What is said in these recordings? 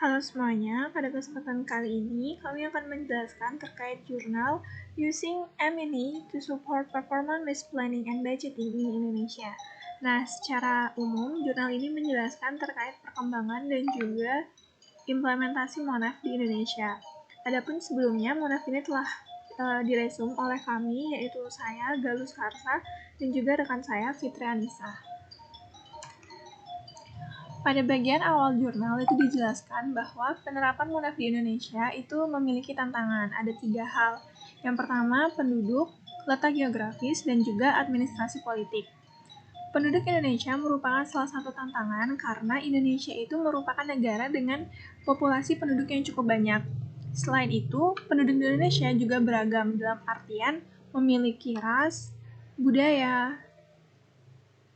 Halo semuanya, pada kesempatan kali ini kami akan menjelaskan terkait jurnal Using M&E to Support Performance Planning and Budgeting in Indonesia. Nah, secara umum, jurnal ini menjelaskan terkait perkembangan dan juga implementasi MONEF di Indonesia. Adapun sebelumnya, MONEF ini telah diresum oleh kami, yaitu saya, Galus Karsa, dan juga rekan saya, Fitri Anissa. Pada bagian awal jurnal itu dijelaskan bahwa penerapan MONEF di Indonesia itu memiliki tantangan. Ada 3 hal. Yang pertama, penduduk, letak geografis, dan juga administrasi politik. Penduduk Indonesia merupakan salah satu tantangan karena Indonesia itu merupakan negara dengan populasi penduduk yang cukup banyak. Selain itu, penduduk Indonesia juga beragam dalam artian memiliki ras, budaya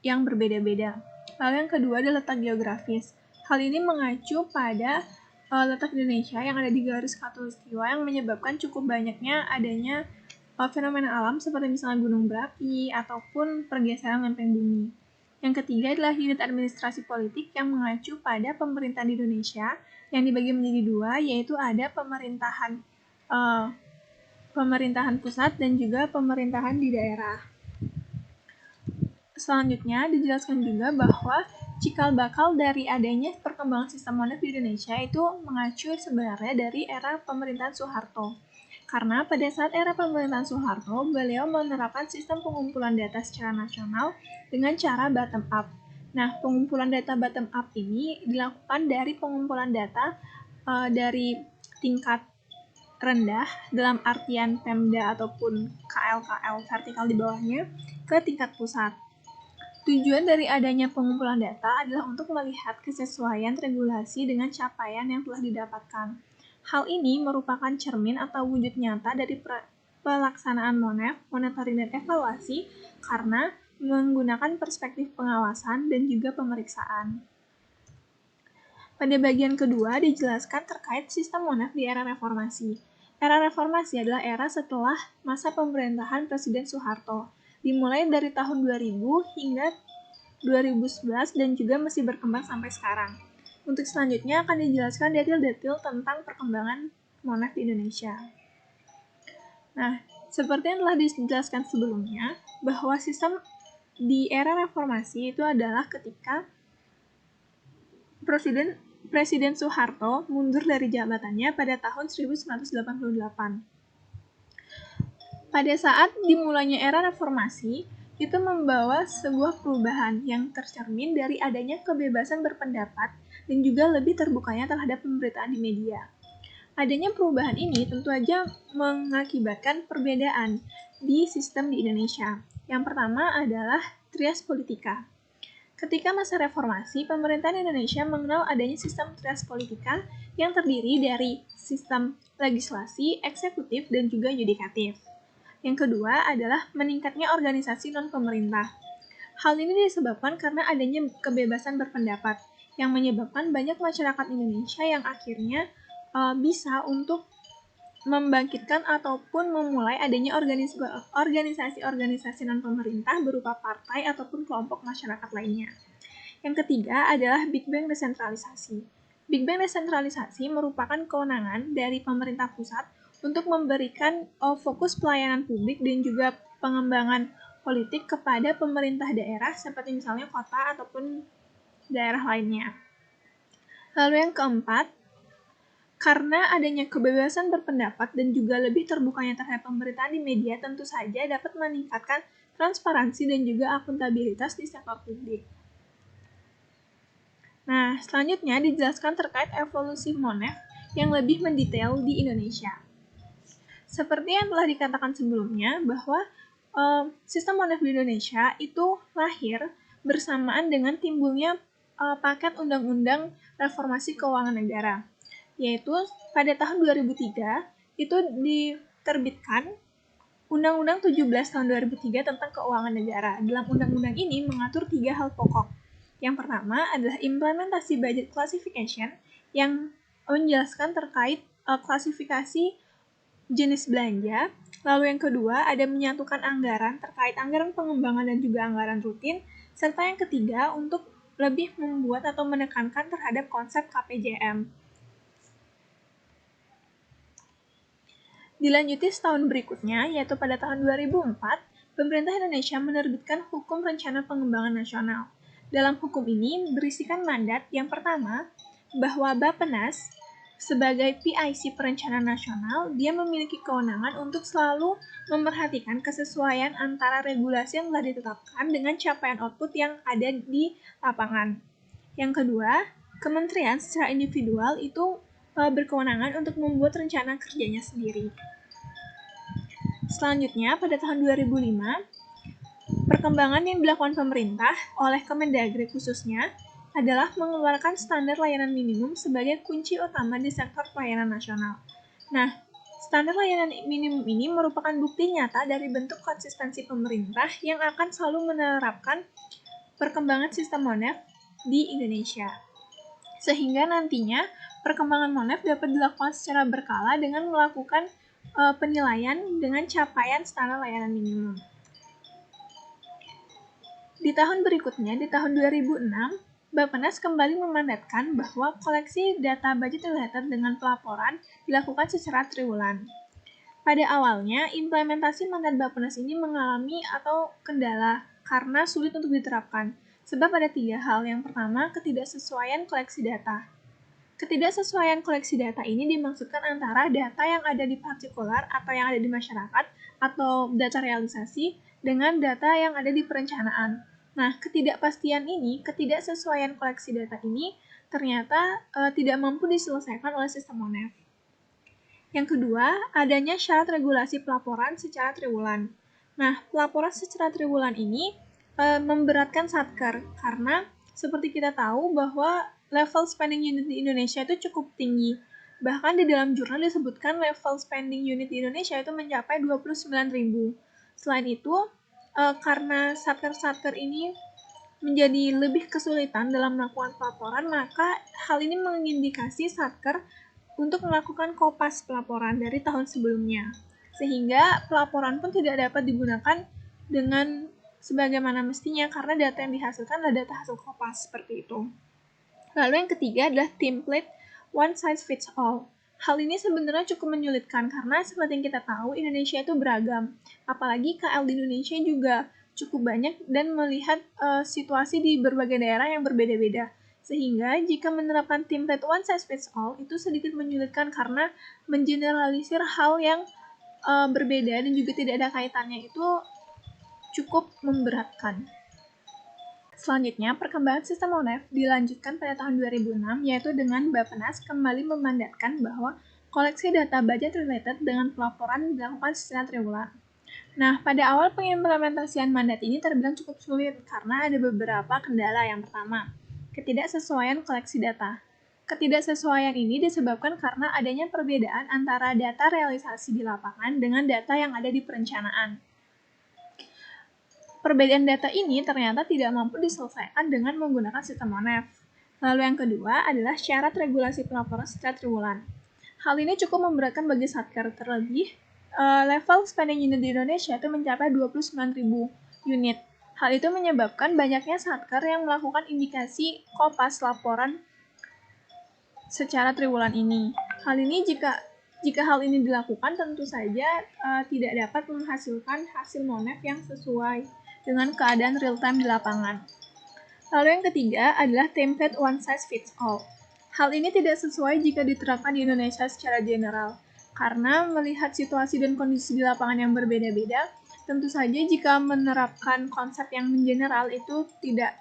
yang berbeda-beda. Lalu yang kedua adalah letak geografis. Hal ini mengacu pada letak Indonesia yang ada di garis khatulistiwa yang menyebabkan cukup banyaknya adanya fenomena alam seperti misalnya gunung berapi ataupun pergeseran lempeng bumi. Yang ketiga adalah unit administrasi politik yang mengacu pada pemerintahan di Indonesia yang dibagi menjadi 2, yaitu ada pemerintahan pusat dan juga pemerintahan di daerah. Selanjutnya, dijelaskan juga bahwa cikal bakal dari adanya perkembangan sistem MONEF di Indonesia itu mengacu sebenarnya dari era pemerintahan Soeharto. Karena pada saat era pemerintahan Soeharto, beliau menerapkan sistem pengumpulan data secara nasional dengan cara bottom up. Nah, pengumpulan data bottom up ini dilakukan dari pengumpulan data dari tingkat rendah dalam artian Pemda ataupun KL-KL vertikal di bawahnya ke tingkat pusat. Tujuan dari adanya pengumpulan data adalah untuk melihat kesesuaian regulasi dengan capaian yang telah didapatkan. Hal ini merupakan cermin atau wujud nyata dari pelaksanaan MONEF, monitoring dan evaluasi karena menggunakan perspektif pengawasan dan juga pemeriksaan. Pada bagian kedua dijelaskan terkait sistem MONEF di era reformasi. Era reformasi adalah era setelah masa pemerintahan Presiden Soeharto, dimulai dari tahun 2000 hingga 2011 dan juga masih berkembang sampai sekarang. Untuk selanjutnya akan dijelaskan detail-detail tentang perkembangan MONEF di Indonesia. Nah, seperti yang telah dijelaskan sebelumnya, bahwa sistem di era reformasi itu adalah ketika Presiden Soeharto mundur dari jabatannya pada tahun 1988. Pada saat dimulainya era reformasi, itu membawa sebuah perubahan yang tercermin dari adanya kebebasan berpendapat dan juga lebih terbukanya terhadap pemberitaan di media. Adanya perubahan ini tentu saja mengakibatkan perbedaan di sistem di Indonesia. Yang pertama adalah trias politika. Ketika masa reformasi, pemerintahan Indonesia mengenal adanya sistem trias politika yang terdiri dari sistem legislasi, eksekutif, dan juga yudikatif. Yang kedua adalah meningkatnya organisasi non-pemerintah. Hal ini disebabkan karena adanya kebebasan berpendapat, yang menyebabkan banyak masyarakat Indonesia yang akhirnya bisa untuk membangkitkan ataupun memulai adanya organisasi-organisasi non-pemerintah berupa partai ataupun kelompok masyarakat lainnya. Yang ketiga adalah Big Bang desentralisasi. Big Bang desentralisasi merupakan kewenangan dari pemerintah pusat untuk memberikan fokus pelayanan publik dan juga pengembangan politik kepada pemerintah daerah seperti misalnya kota ataupun daerah lainnya. Lalu yang keempat, karena adanya kebebasan berpendapat dan juga lebih terbukanya terhadap pemberitaan di media tentu saja dapat meningkatkan transparansi dan juga akuntabilitas di sektor publik. Nah, selanjutnya dijelaskan terkait evolusi MONEF yang lebih mendetail di Indonesia. Seperti yang telah dikatakan sebelumnya, bahwa sistem MONEF di Indonesia itu lahir bersamaan dengan timbulnya paket Undang-Undang Reformasi Keuangan Negara, yaitu pada tahun 2003 itu diterbitkan Undang-Undang 17 tahun 2003 tentang keuangan negara. Dalam undang-undang ini mengatur 3 hal pokok. Yang pertama adalah implementasi budget classification yang menjelaskan terkait klasifikasi jenis belanja. Lalu yang kedua ada menyatukan anggaran terkait anggaran pengembangan dan juga anggaran rutin. Serta yang ketiga untuk lebih membuat atau menekankan terhadap konsep KPJM. Dilanjuti setahun berikutnya, yaitu pada tahun 2004, pemerintah Indonesia menerbitkan Hukum Rencana Pengembangan Nasional. Dalam hukum ini berisikan mandat yang pertama, bahwa Bappenas sebagai PIC Perencanaan Nasional, dia memiliki kewenangan untuk selalu memerhatikan kesesuaian antara regulasi yang telah ditetapkan dengan capaian output yang ada di lapangan. Yang kedua, kementerian secara individual itu berkewenangan untuk membuat rencana kerjanya sendiri. Selanjutnya, pada tahun 2005, perkembangan yang dilakukan pemerintah oleh Kemendagri khususnya adalah mengeluarkan standar layanan minimum sebagai kunci utama di sektor pelayanan nasional. Nah, standar layanan minimum ini merupakan bukti nyata dari bentuk konsistensi pemerintah yang akan selalu menerapkan perkembangan sistem MONEF di Indonesia. Sehingga nantinya perkembangan MONEF dapat dilakukan secara berkala dengan melakukan penilaian dengan capaian standar layanan minimum. Di tahun berikutnya, di tahun 2006, Bappenas kembali memandatkan bahwa koleksi data budget related dengan pelaporan dilakukan secara triwulan. Pada awalnya, implementasi mandat Bappenas ini mengalami atau kendala karena sulit untuk diterapkan, sebab ada 3 hal. Yang pertama, ketidaksesuaian koleksi data. Ketidaksesuaian koleksi data ini dimaksudkan antara data yang ada di partikular atau yang ada di masyarakat atau data realisasi dengan data yang ada di perencanaan. Nah, ketidaksesuaian koleksi data ini ternyata tidak mampu diselesaikan oleh sistem MONEF. Yang kedua, adanya syarat regulasi pelaporan secara triwulan. Nah, pelaporan secara triwulan ini memberatkan Satker karena seperti kita tahu bahwa level spending unit di Indonesia itu cukup tinggi. Bahkan di dalam jurnal disebutkan level spending unit di Indonesia itu mencapai 29.000. Selain itu, karena Satker-Satker ini menjadi lebih kesulitan dalam melakukan pelaporan, maka hal ini mengindikasi Satker untuk melakukan kopas pelaporan dari tahun sebelumnya. Sehingga pelaporan pun tidak dapat digunakan dengan sebagaimana mestinya karena data yang dihasilkan adalah data hasil kopas seperti itu. Lalu yang ketiga adalah template one size fits all. Hal ini sebenarnya cukup menyulitkan karena seperti yang kita tahu Indonesia itu beragam. Apalagi KL di Indonesia juga cukup banyak dan melihat situasi di berbagai daerah yang berbeda-beda. Sehingga jika menerapkan template one size fits all itu sedikit menyulitkan karena mengeneralisir hal yang berbeda dan juga tidak ada kaitannya itu cukup memberatkan. Selanjutnya, perkembangan sistem MONEF dilanjutkan pada tahun 2006, yaitu dengan Bappenas kembali memandatkan bahwa koleksi data budget related dengan pelaporan dilakukan secara triwulan. Nah, pada awal pengimplementasian mandat ini terbilang cukup sulit karena ada beberapa kendala. Yang pertama, ketidaksesuaian koleksi data. Ketidaksesuaian ini disebabkan karena adanya perbedaan antara data realisasi di lapangan dengan data yang ada di perencanaan. Perbedaan data ini ternyata tidak mampu diselesaikan dengan menggunakan sistem MONEF. Lalu yang kedua adalah syarat regulasi pelaporan secara triwulan. Hal ini cukup memberatkan bagi Satker, terlebih level spending unit di Indonesia itu mencapai 29.000 unit. Hal itu menyebabkan banyaknya Satker yang melakukan indikasi kopas laporan secara triwulan ini. Hal ini jika hal ini dilakukan tentu saja tidak dapat menghasilkan hasil MONEF yang sesuai dengan keadaan real-time di lapangan. Lalu yang ketiga adalah template one size fits all. Hal ini tidak sesuai jika diterapkan di Indonesia secara general, karena melihat situasi dan kondisi di lapangan yang berbeda-beda, tentu saja jika menerapkan konsep yang general itu tidak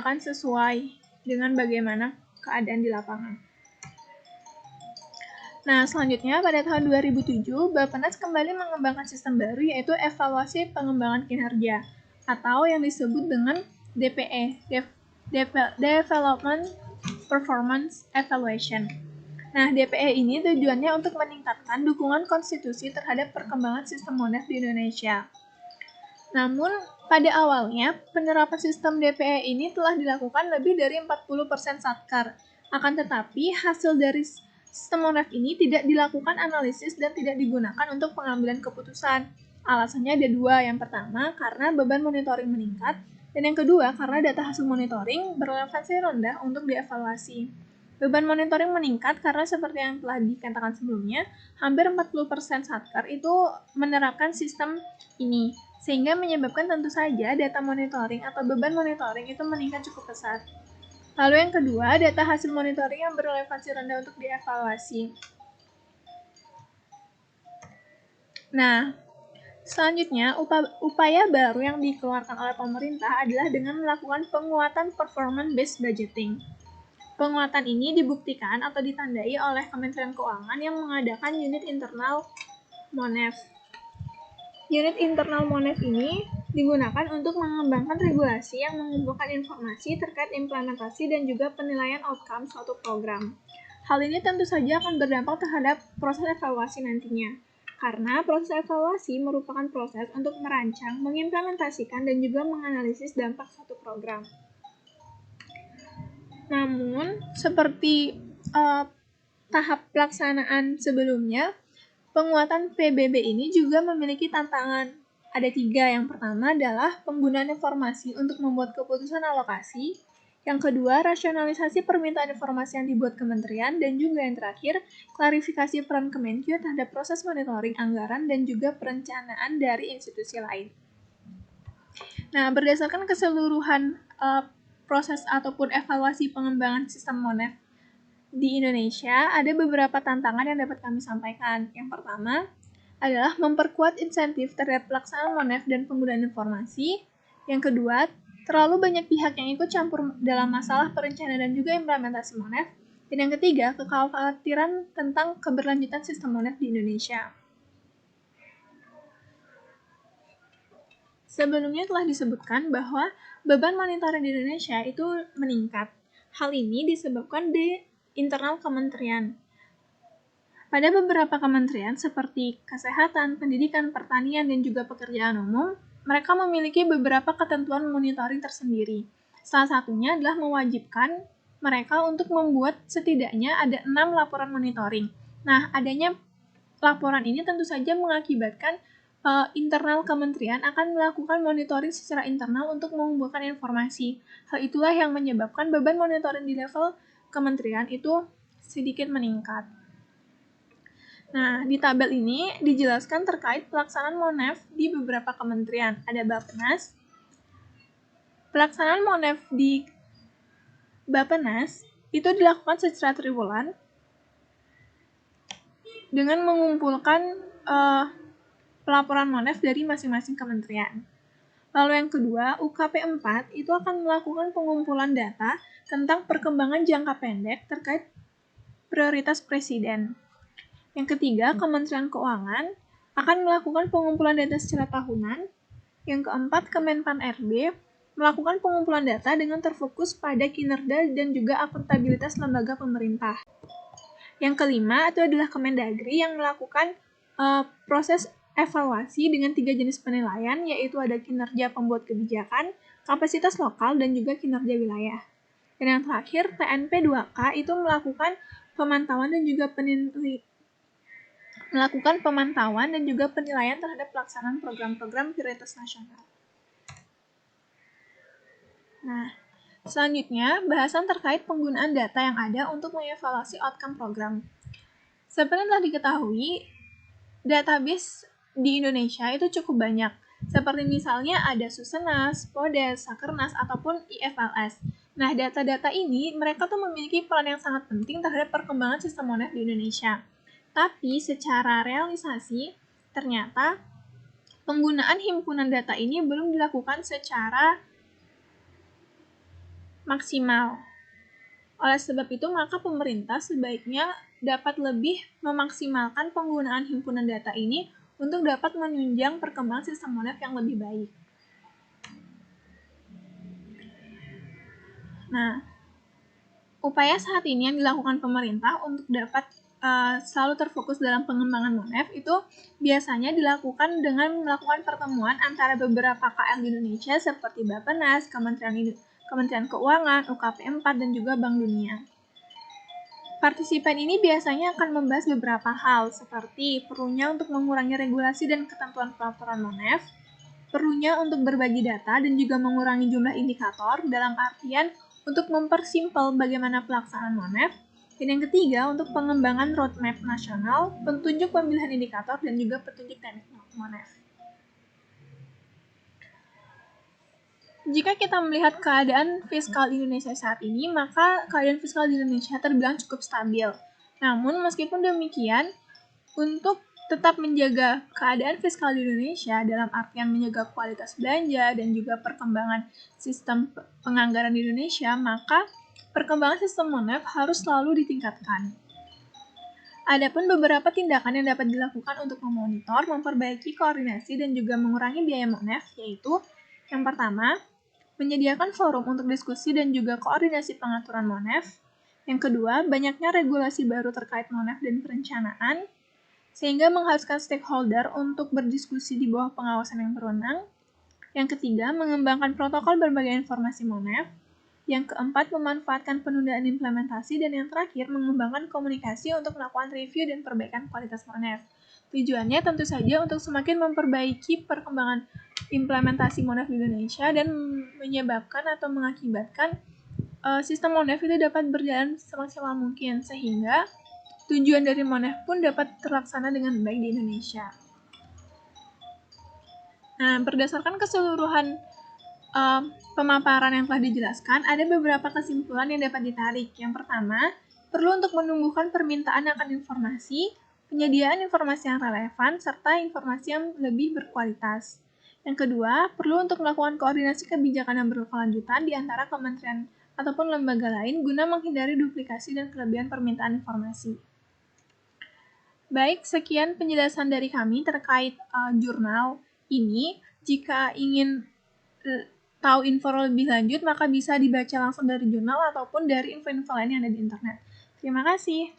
akan sesuai dengan bagaimana keadaan di lapangan. Nah, selanjutnya pada tahun 2007, Bappenas kembali mengembangkan sistem baru yaitu evaluasi pengembangan kinerja atau yang disebut dengan DPE, Development Performance Evaluation. Nah, DPE ini tujuannya untuk meningkatkan dukungan konstitusi terhadap perkembangan sistem MONEF di Indonesia. Namun, pada awalnya, penerapan sistem DPE ini telah dilakukan lebih dari 40% Satker. Akan tetapi, hasil dari sistem MONEF ini tidak dilakukan analisis dan tidak digunakan untuk pengambilan keputusan. Alasannya ada 2. Yang pertama, karena beban monitoring meningkat, dan yang kedua, karena data hasil monitoring berrelevansi rendah untuk dievaluasi. Beban monitoring meningkat karena seperti yang telah dikatakan sebelumnya, hampir 40% satker itu menerapkan sistem ini, sehingga menyebabkan tentu saja data monitoring atau beban monitoring itu meningkat cukup pesat. Lalu yang kedua, data hasil monitoring yang berrelevansi rendah untuk dievaluasi. Nah, selanjutnya, upaya baru yang dikeluarkan oleh pemerintah adalah dengan melakukan penguatan performance-based budgeting. Penguatan ini dibuktikan atau ditandai oleh Kementerian Keuangan yang mengadakan unit internal MONEF. Unit internal MONEF ini digunakan untuk mengembangkan regulasi yang mengumpulkan informasi terkait implementasi dan juga penilaian outcome suatu program. Hal ini tentu saja akan berdampak terhadap proses evaluasi nantinya, karena proses evaluasi merupakan proses untuk merancang, mengimplementasikan, dan juga menganalisis dampak suatu program. Namun, seperti tahap pelaksanaan sebelumnya, penguatan PBB ini juga memiliki tantangan. Ada 3. Yang pertama adalah penggunaan informasi untuk membuat keputusan alokasi. Yang kedua, rasionalisasi permintaan informasi yang dibuat kementerian. Dan juga yang terakhir, klarifikasi peran Kemenkyu terhadap proses monitoring anggaran dan juga perencanaan dari institusi lain. Nah, berdasarkan keseluruhan proses ataupun evaluasi pengembangan sistem MONEF di Indonesia, ada beberapa tantangan yang dapat kami sampaikan. Yang pertama adalah memperkuat insentif terhadap pelaksanaan MONEF dan penggunaan informasi. Yang kedua, terlalu banyak pihak yang ikut campur dalam masalah perencanaan dan juga implementasi MONEF. Dan yang ketiga, kekhawatiran tentang keberlanjutan sistem MONEF di Indonesia. Sebelumnya telah disebutkan bahwa beban monitoring di Indonesia itu meningkat. Hal ini disebabkan di internal kementerian. Pada beberapa kementerian seperti Kesehatan, Pendidikan, Pertanian, dan juga Pekerjaan Umum, mereka memiliki beberapa ketentuan monitoring tersendiri. Salah satunya adalah mewajibkan mereka untuk membuat setidaknya ada 6 laporan monitoring. Nah, adanya laporan ini tentu saja mengakibatkan internal kementerian akan melakukan monitoring secara internal untuk mengumpulkan informasi. Hal itulah yang menyebabkan beban monitoring di level kementerian itu sedikit meningkat. Nah, di tabel ini dijelaskan terkait pelaksanaan MONEF di beberapa kementerian. Ada Bappenas. Pelaksanaan MONEF di Bappenas itu dilakukan secara triwulan dengan mengumpulkan pelaporan MONEF dari masing-masing kementerian. Lalu yang kedua, UKP 4 itu akan melakukan pengumpulan data tentang perkembangan jangka pendek terkait prioritas presiden. Yang ketiga, Kementerian Keuangan akan melakukan pengumpulan data secara tahunan. Yang keempat, Kemenpan RB melakukan pengumpulan data dengan terfokus pada kinerja dan juga akuntabilitas lembaga pemerintah. Yang kelima, itu adalah Kemendagri yang melakukan proses evaluasi dengan 3 jenis penilaian, yaitu ada kinerja pembuat kebijakan, kapasitas lokal, dan juga kinerja wilayah. Dan yang terakhir, TNP 2K itu melakukan pemantauan dan juga penilaian terhadap pelaksanaan program-program prioritas nasional. Nah, selanjutnya, bahasan terkait penggunaan data yang ada untuk mengevaluasi outcome program. Seperti telah diketahui, database di Indonesia itu cukup banyak. Seperti misalnya ada Susenas, Podes, Sakernas, ataupun IFLS. Nah, data-data ini mereka tuh memiliki peran yang sangat penting terhadap perkembangan sistem MONEF di Indonesia. Tapi secara realisasi, ternyata penggunaan himpunan data ini belum dilakukan secara maksimal. Oleh sebab itu, maka pemerintah sebaiknya dapat lebih memaksimalkan penggunaan himpunan data ini untuk dapat menunjang perkembangan sistem MONEF yang lebih baik. Nah, upaya saat ini yang dilakukan pemerintah untuk dapat selalu terfokus dalam pengembangan MONEF itu biasanya dilakukan dengan melakukan pertemuan antara beberapa KL di Indonesia seperti Bappenas, Kementerian Keuangan, UKP 4, dan juga Bank Dunia. Partisipan ini biasanya akan membahas beberapa hal, seperti perlunya untuk mengurangi regulasi dan ketentuan pelaporan MONEF, perlunya untuk berbagi data dan juga mengurangi jumlah indikator dalam artian untuk mempersimpel bagaimana pelaksanaan MONEF, Dan yang ketiga, untuk pengembangan roadmap nasional, petunjuk pemilihan indikator, dan juga petunjuk teknik MONEF. Jika kita melihat keadaan fiskal Indonesia saat ini, maka keadaan fiskal di Indonesia terbilang cukup stabil. Namun, meskipun demikian, untuk tetap menjaga keadaan fiskal di Indonesia dalam artian menjaga kualitas belanja dan juga perkembangan sistem penganggaran di Indonesia, maka perkembangan sistem MONEF harus selalu ditingkatkan. Adapun beberapa tindakan yang dapat dilakukan untuk memonitor, memperbaiki koordinasi, dan juga mengurangi biaya MONEF, yaitu yang pertama, menyediakan forum untuk diskusi dan juga koordinasi pengaturan MONEF. Yang kedua, banyaknya regulasi baru terkait MONEF dan perencanaan, sehingga mengharuskan stakeholder untuk berdiskusi di bawah pengawasan yang berwenang. Yang ketiga, mengembangkan protokol berbagai informasi MONEF. Yang keempat, memanfaatkan penundaan implementasi. Dan yang terakhir, mengembangkan komunikasi untuk melakukan review dan perbaikan kualitas MONEF. Tujuannya tentu saja untuk semakin memperbaiki perkembangan implementasi MONEF di Indonesia dan menyebabkan atau mengakibatkan sistem MONEF itu dapat berjalan semaksimal mungkin, sehingga tujuan dari MONEF pun dapat terlaksana dengan baik di Indonesia. Nah, berdasarkan keseluruhan pemaparan yang telah dijelaskan, ada beberapa kesimpulan yang dapat ditarik. Yang pertama, perlu untuk menumbuhkan permintaan akan informasi, penyediaan informasi yang relevan, serta informasi yang lebih berkualitas. Yang kedua, perlu untuk melakukan koordinasi kebijakan yang berkelanjutan di antara kementerian ataupun lembaga lain guna menghindari duplikasi dan kelebihan permintaan informasi. Baik, sekian penjelasan dari kami terkait jurnal ini. Jika ingin tahu info lebih lanjut, maka bisa dibaca langsung dari jurnal ataupun dari info-info lain yang ada di internet. Terima kasih.